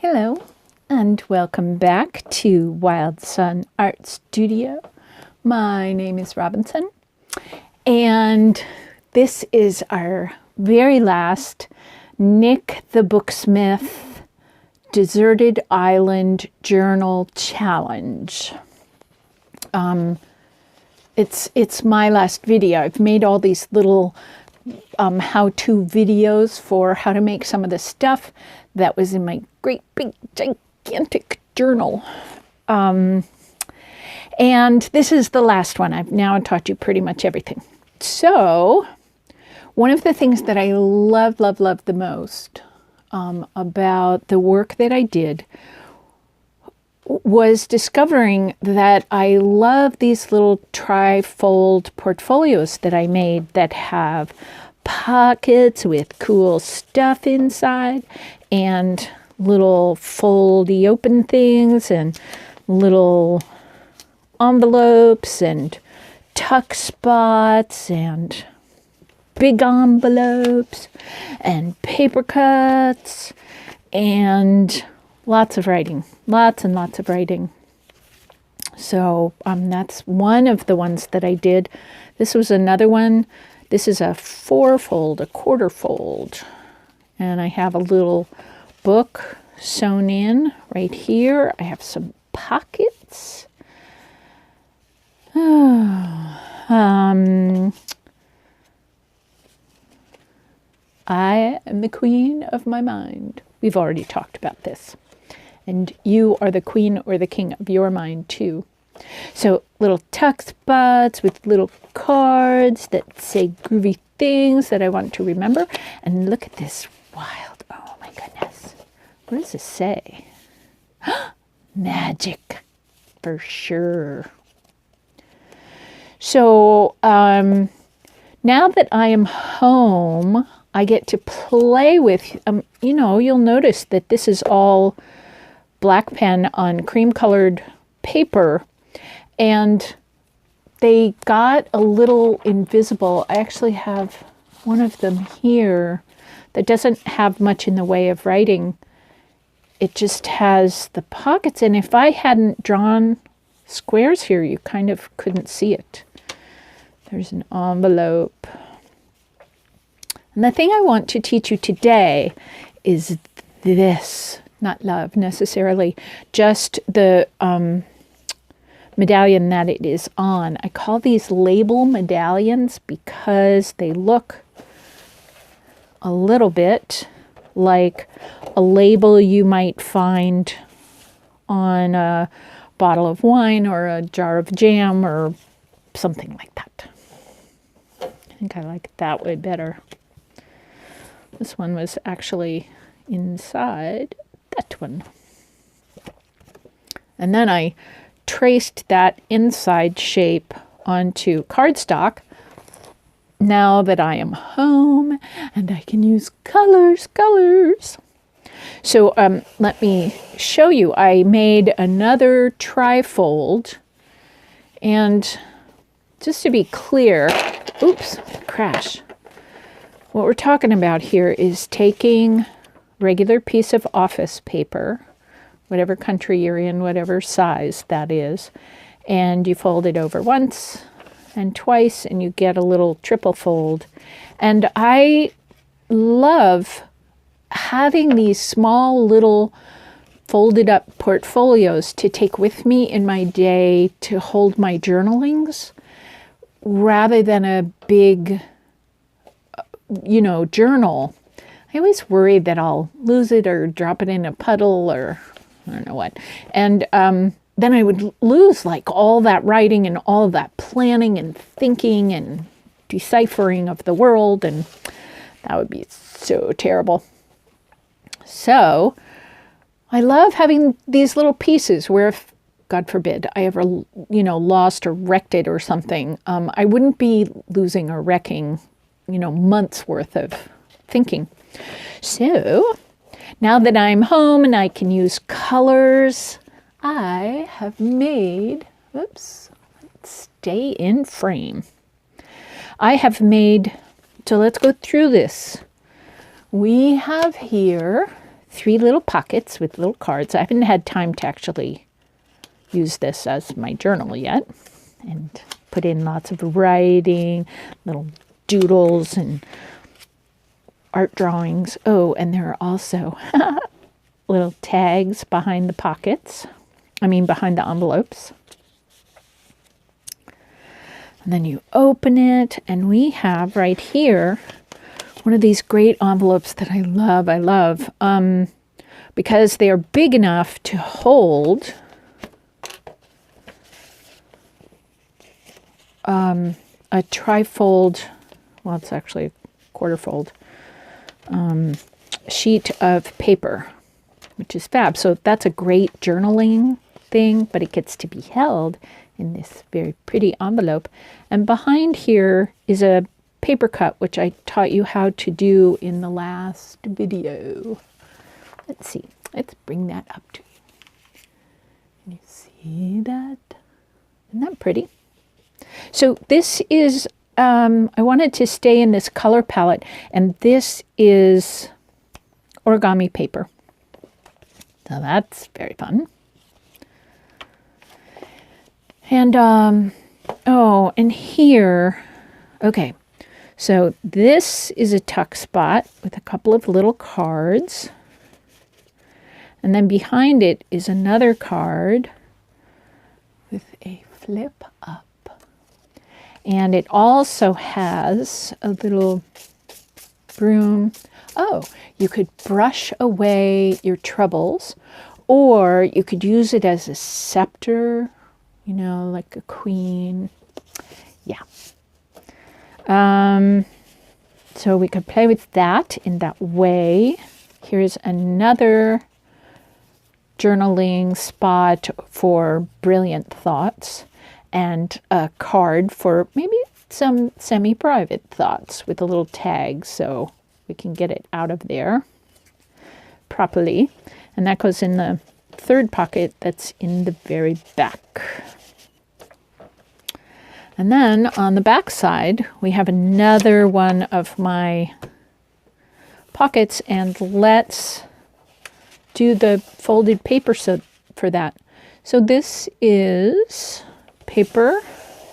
Hello and welcome back to Wild Sun Art Studio. My name is Robinsunne and this is our very last Nik the Booksmith Deserted Island Journal Challenge. It's my last video. I've made all these little how-to videos for how to make some of the stuff that was in my great big gigantic journal. And this is the last one. I've now taught you pretty much everything. So one of the things that I love the most about the work that I did was discovering that I love these little tri-fold portfolios that I made that have pockets with cool stuff inside and little foldy open things and little envelopes and tuck spots and big envelopes and paper cuts and lots of writing, lots and lots of writing. So that's one of the ones that I did. This was another one. This is a 4-fold, a quarter-fold. And I have a little book sewn in right here. I have some pockets. I am the queen of my mind. We've already talked about this. And you are the queen or the king of your mind too. So little tuck spots with little cards that say groovy things that I want to remember. And look at this wild, oh my goodness. What does this say? Magic, for sure. So now that I am home, I get to play with, you know, you'll notice that this is all black pen on cream colored paper, and they got a little invisible. I actually have one of them here that doesn't have much in the way of writing. It just has the pockets, and if I hadn't drawn squares here, you kind of couldn't see it. There's an envelope. And the thing I want to teach you today is this. Not love necessarily, just the medallion that it is on. I call these label medallions because they look a little bit like a label you might find on a bottle of wine or a jar of jam or something like that. I think I like it that way better. This one was actually inside that one. And then I traced that inside shape onto cardstock. Now that I am home and I can use colors. So let me show you. I made another tri-fold, and just to be clear, oops, crash. What we're talking about here is taking regular piece of office paper, whatever country you're in, whatever size that is, and you fold it over once and twice and you get a little triple fold. And I love having these small little folded up portfolios to take with me in my day to hold my journalings rather than a big, you know, journal. I always worry that I'll lose it or drop it in a puddle or I don't know what. And then I would lose like all that writing and all that planning and thinking and deciphering of the world, and that would be so terrible. So I love having these little pieces where if, God forbid, I ever, you know, lost or wrecked it or something, I wouldn't be losing or wrecking, you know, months worth of thinking. So now that I'm home and I can use colors, I have made, oops, let's stay in frame. I have made, so let's go through this. We have here 3 little pockets with little cards. I haven't had time to actually use this as my journal yet, and put in lots of writing, little doodles and art drawings. Oh, and there are also little tags behind the pockets. Behind the envelopes. And then you open it, and we have right here one of these great envelopes that I love, because they are big enough to hold a trifold, well, it's actually a quarterfold sheet of paper, which is fab. So that's a great journaling thing, but it gets to be held in this very pretty envelope. And behind here is a paper cut, which I taught you how to do in the last video. Let's see. Let's bring that up to you. Can you see that? Isn't that pretty? So this is, I wanted to stay in this color palette, and this is origami paper. So that's very fun. And, oh, and here, okay, so this is a tuck spot with a couple of little cards. And then behind it is another card with a flip up. And it also has a little broom. Oh, you could brush away your troubles, or you could use it as a scepter, you know, like a queen. Yeah. So we could play with that in that way. Here's another journaling spot for brilliant thoughts, and a card for maybe some semi-private thoughts with a little tag so we can get it out of there properly. And that goes in the third pocket that's in the very back. And then on the back side, we have another one of my pockets, and let's do the folded paper for that. So this is paper,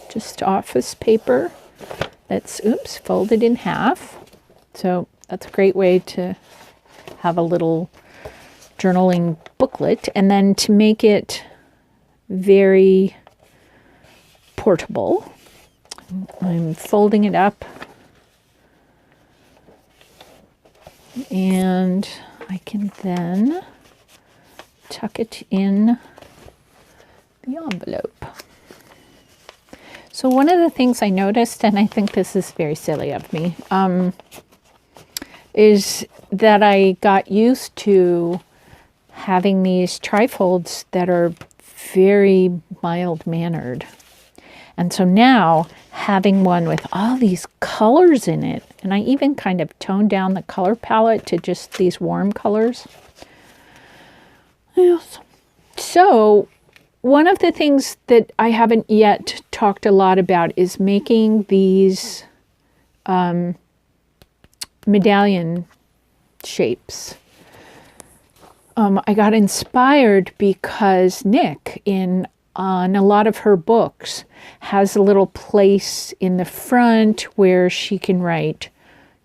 just office paper that's, folded in half. So that's a great way to have a little journaling booklet, and then to make it very portable, I'm folding it up, and I can then tuck it in the envelope. So one of the things I noticed, and I think this is very silly of me, is that I got used to having these trifolds that are very mild-mannered. And so now having one with all these colors in it, and I even kind of toned down the color palette to just these warm colors. Yes. So one of the things that I haven't yet talked a lot about is making these medallion shapes. I got inspired because Nik, on a lot of her books, has a little place in the front where she can write,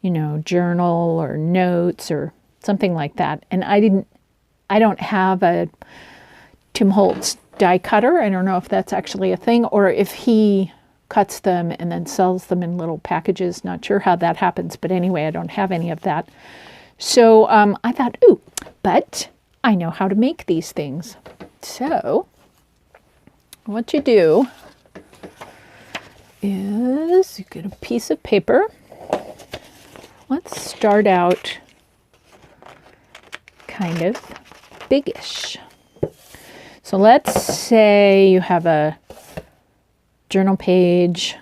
you know, journal or notes or something like that. And I don't have a Tim Holtz die cutter. I don't know if that's actually a thing, or if he cuts them and then sells them in little packages. Not sure how that happens, but anyway, I don't have any of that. So I thought, ooh, but I know how to make these things. So what you do is you get a piece of paper. Let's start out kind of biggish. So let's say you have a journal page,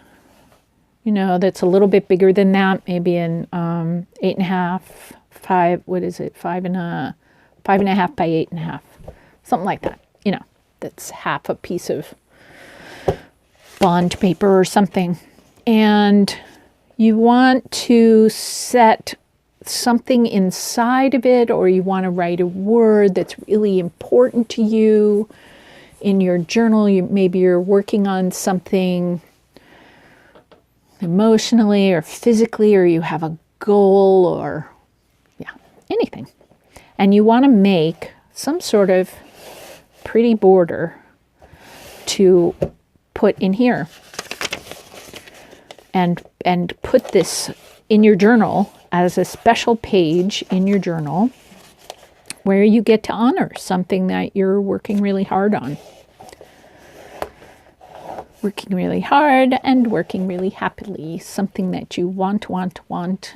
you know, that's a little bit bigger than that, maybe an 8.5, 5, what is it, 5.5 by 8.5, something like that, you know, that's half a piece of bond paper or something. And you want to set something inside of it, or you want to write a word that's really important to you in your journal. Maybe you're working on something emotionally or physically, or you have a goal, or yeah, anything. And you want to make some sort of pretty border to put in here. And put this in your journal as a special page in your journal where you get to honor something that you're working really hard on. Working really hard and working really happily. Something that you want,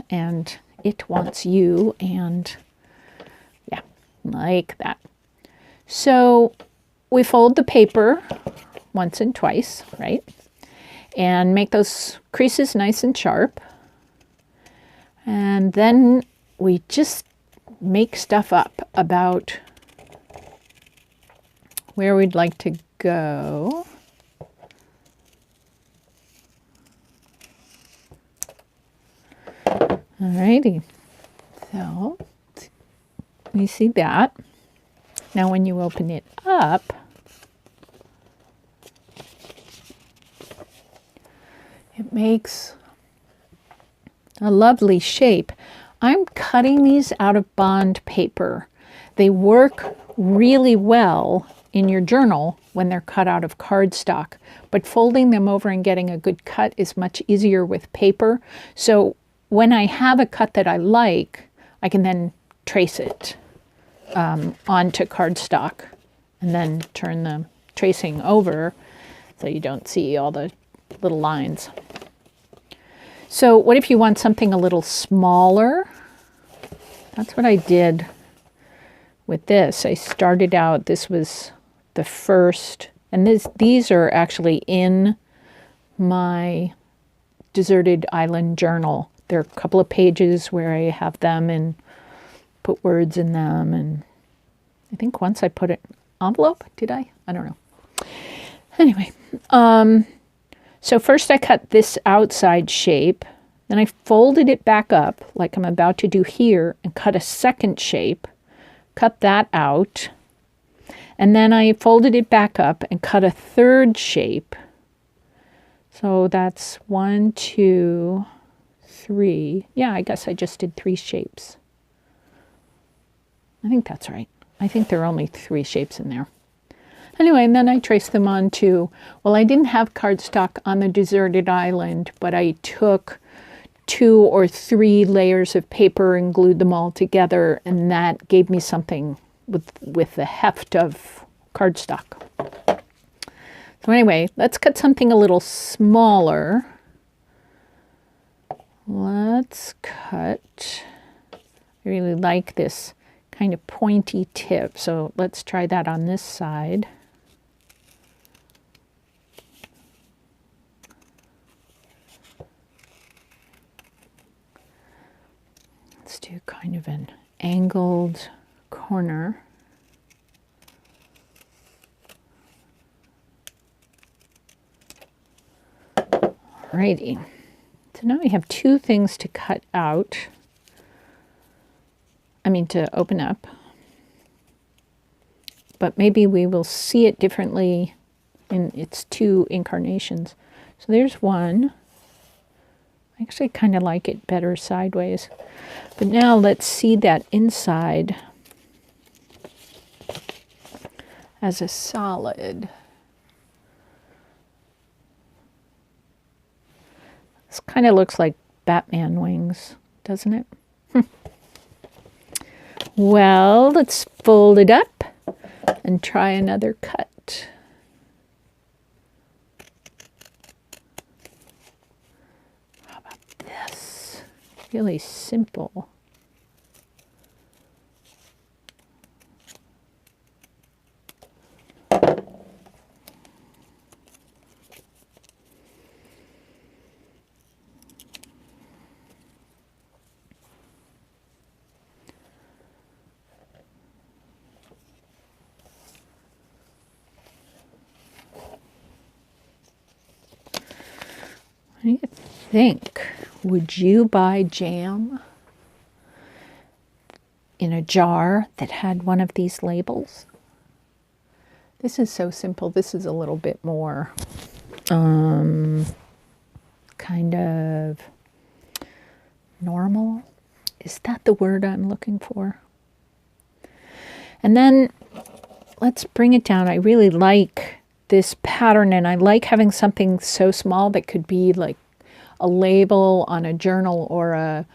and it wants you, and yeah, like that. So we fold the paper once and twice, right? And make those creases nice and sharp. And then we just make stuff up about where we'd like to go. Alrighty, so you see that. Now when you open it up, it makes a lovely shape. I'm cutting these out of bond paper. They work really well in your journal when they're cut out of cardstock, but folding them over and getting a good cut is much easier with paper. So when I have a cut that I like, I can then trace it onto cardstock and then turn the tracing over so you don't see all the little lines. So what if you want something a little smaller? That's what I did with this. I started out, this was the first, and these are actually in my Deserted Island journal. There are a couple of pages where I have them and put words in them, and I think once I put it in an envelope, did I? I don't know. Anyway, so first I cut this outside shape, then I folded it back up like I'm about to do here and cut a second shape, cut that out, and then I folded it back up and cut a third shape. So that's 1, 2, 3. Yeah, I guess I just did 3 shapes. I think that's right. I think there are only 3 shapes in there. Anyway, and then I traced them onto, well, I didn't have cardstock on the Deserted Island, but I took 2 or 3 layers of paper and glued them all together, and that gave me something with the heft of cardstock. So anyway, let's cut something a little smaller. Let's cut, I really like this kind of pointy tip, so let's try that on this side. Let's do kind of an angled corner. Alrighty, so now we have 2 things to cut out. To open up. But maybe we will see it differently in its 2 incarnations. So there's one. I actually kind of like it better sideways. But now let's see that inside as a solid. This kind of looks like Batman wings, doesn't it? Well, let's fold it up and try another cut. How about this? Really simple. What do you think? Would you buy jam? a jar that had one of these labels. This is so simple. This is a little bit more kind of normal. Is that the word I'm looking for? And then let's bring it down. I really like this pattern, and I like having something so small that could be like a label on a journal or a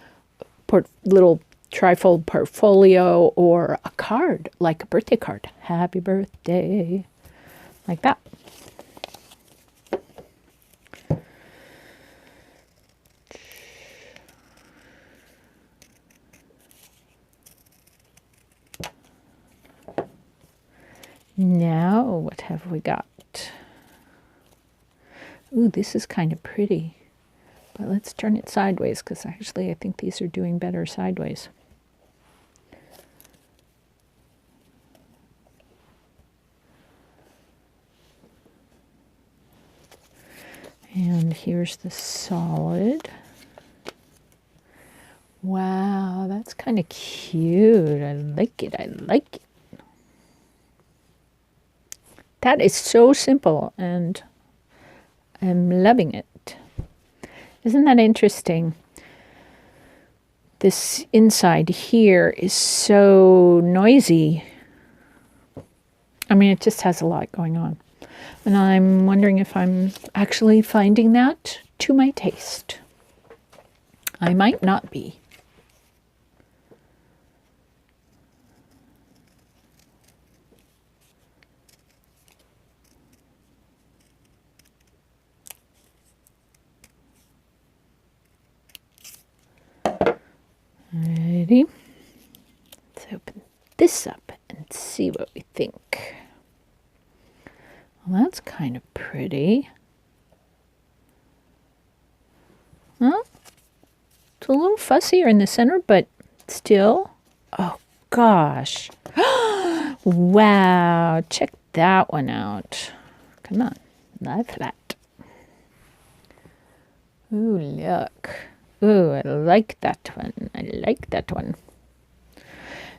little trifold portfolio or a card, like a birthday card. Happy birthday, like that. Now, what have we got? Ooh, this is kind of pretty. But let's turn it sideways, because actually I think these are doing better sideways. And here's the solid. Wow, that's kind of cute. I like it. I like it. That is so simple, and I'm loving it. Isn't that interesting? This inside here is so noisy. I mean, it just has a lot going on. And I'm wondering if I'm actually finding that to my taste. I might not be. Ready? Let's open this up and see what we think. Well, that's kind of pretty. Well, it's a little fussier in the center, but still. Oh, gosh. Wow, check that one out. Come on, love that. Ooh, look. Ooh, I like that one. I like that one.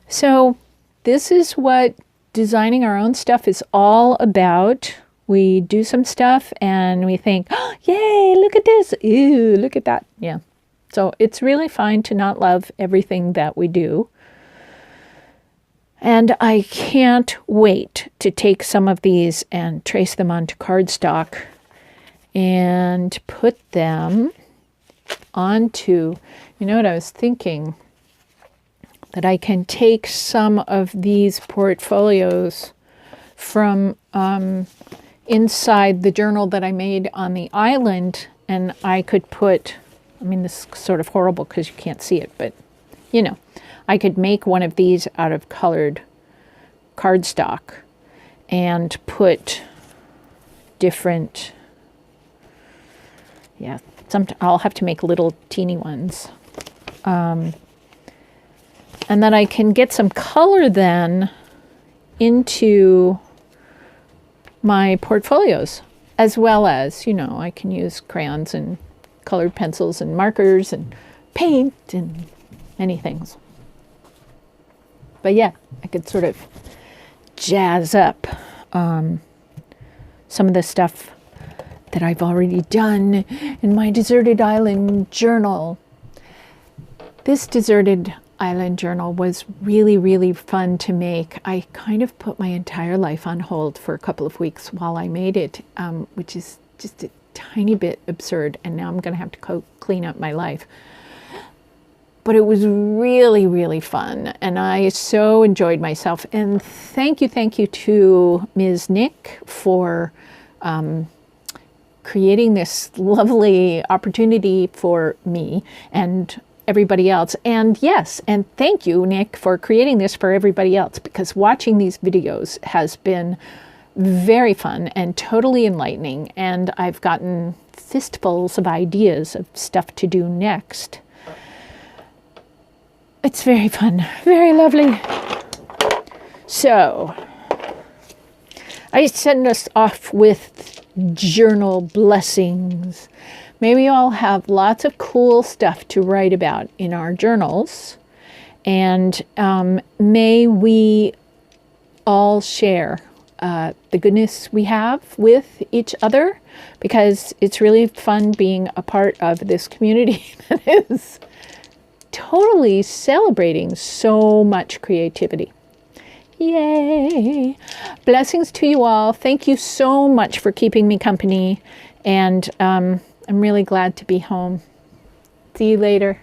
So this is what designing our own stuff is all about. We do some stuff and we think, oh, yay, look at this. Ooh, look at that. Yeah. So it's really fine to not love everything that we do. And I can't wait to take some of these and trace them onto cardstock and put them onto, you know what I was thinking? That I can take some of these portfolios from inside the journal that I made on the island, and I could put, I mean, this is sort of horrible because you can't see it, but you know, I could make one of these out of colored cardstock and put different, yeah, I'll have to make little teeny ones. And then I can get some color then into my portfolios, as well as, you know, I can use crayons and colored pencils and markers and paint and many things. But yeah, I could sort of jazz up some of the stuff that I've already done in my deserted island journal. This deserted island journal was really, really fun to make. I kind of put my entire life on hold for a couple of weeks while I made it, which is just a tiny bit absurd, and now I'm going to have to clean up my life. But it was really, really fun, and I so enjoyed myself. And thank you to Ms. Nik for creating this lovely opportunity for me and everybody else. And yes, and thank you, Nik, for creating this for everybody else, because watching these videos has been very fun and totally enlightening, and I've gotten fistfuls of ideas of stuff to do next. It's very fun, very lovely. So I send us off with journal blessings. May we all have lots of cool stuff to write about in our journals, And may we all share the goodness we have with each other, because it's really fun being a part of this community that is totally celebrating so much creativity. Yay! Blessings to you all. Thank you so much for keeping me company, and I'm really glad to be home. See you later.